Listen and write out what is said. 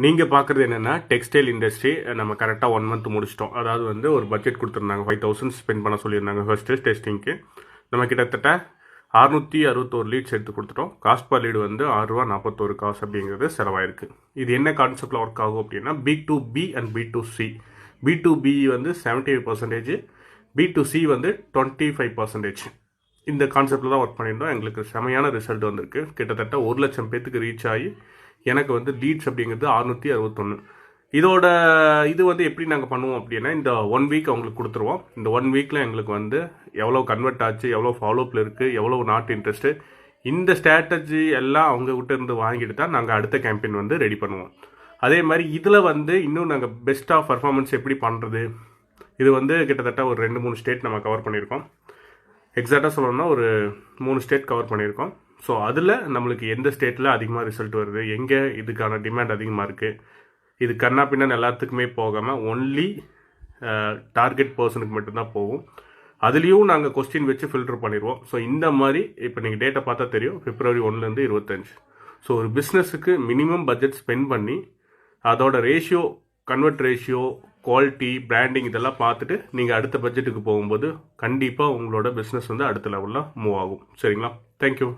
நீங்கள் பார்க்குறது என்னென்னா டெக்ஸ்டைல் இண்டஸ்ட்ரி நம்ம கரெக்டாக 1 மந்த் முடிச்சிட்டோம். அதாவது வந்து ஒரு பட்ஜெட் கொடுத்துருந்தாங்க, 5000 ஸ்பெண்ட் பண்ண சொல்லியிருந்தாங்க ஃபர்ஸ்ட்டு டெஸ்டிங்க்கு. நம்ம கிட்டத்தட்ட 661 லீட்ஸ் எடுத்து கொடுத்துட்டோம். காஸ்ட் பர் லீடு வந்து ₹6.41 அப்படிங்கிறது செலவாயிருக்கு. இது என்ன கான்செப்டில் ஒர்க் ஆகும் அப்படின்னா B2B அண்ட் B2C. B2B வந்து 75%, B2C வந்து 25%. இந்த கான்செப்டில் தான் ஒர்க் பண்ணியிருந்தோம். எங்களுக்கு செமையான ரிசல்ட் வந்திருக்கு. கிட்டத்தட்ட 1 லட்சம் பேத்துக்கு ரீச் ஆகி எனக்கு வந்து லீட்ஸ் அப்படிங்கிறது 661. இதோட இது வந்து எப்படி நாங்கள் பண்ணுவோம் அப்படின்னா இந்த 1 வீக் அவங்களுக்கு கொடுத்துருவோம். இந்த 1 வீக்கில் எங்களுக்கு வந்து எவ்வளோ கன்வெர்ட் ஆச்சு, எவ்வளோ ஃபாலோப்பில் இருக்குது, எவ்வளோ நாட் இன்ட்ரெஸ்ட்டு, இந்த ஸ்ட்ராட்டஜி எல்லாம் அவங்ககிட்ட இருந்து வாங்கிட்டு தான் நாங்கள் அடுத்த கேம்பெயின் வந்து ரெடி பண்ணுவோம். அதே மாதிரி இதில் வந்து இன்னும் நாங்கள் பெஸ்ட்டாக பர்ஃபார்மன்ஸ் எப்படி பண்ணுறது, இது வந்து கிட்டத்தட்ட ஒரு 2-3 ஸ்டேட் நம்ம கவர் பண்ணியிருக்கோம். எக்ஸாக்டாக சொல்லணும்னா ஒரு 3 ஸ்டேட் கவர் பண்ணியிருக்கோம். ஸோ அதில் நம்மளுக்கு எந்த ஸ்டேட்டில் அதிகமாக ரிசல்ட் வருது, எங்கே இதுக்கான டிமாண்ட் அதிகமாக இருக்குது, இது கண்ணா பின்னான்னு எல்லாத்துக்குமே போகாமல் ஒன்லி டார்கெட் பர்சனுக்கு மட்டும்தான் போகும். அதுலேயும் நாங்கள் கொஸ்டின் வச்சு ஃபில்டர் பண்ணிடுவோம். ஸோ இந்த மாதிரி இப்போ நீங்கள் டேட்டை பார்த்தா தெரியும், February 1லேருந்து 25. ஸோ ஒரு பிஸ்னஸுக்கு மினிமம் பட்ஜெட் ஸ்பெண்ட் பண்ணி அதோட ratio, convert ratio, quality, branding இதெல்லாம் பார்த்துட்டு நீங்கள் அடுத்த பட்ஜெட்டுக்கு போகும்போது கண்டிப்பாக உங்களோட பிஸ்னஸ் வந்து அடுத்த லெவலில் மூவ் ஆகும். சரிங்களா? தேங்க்யூ.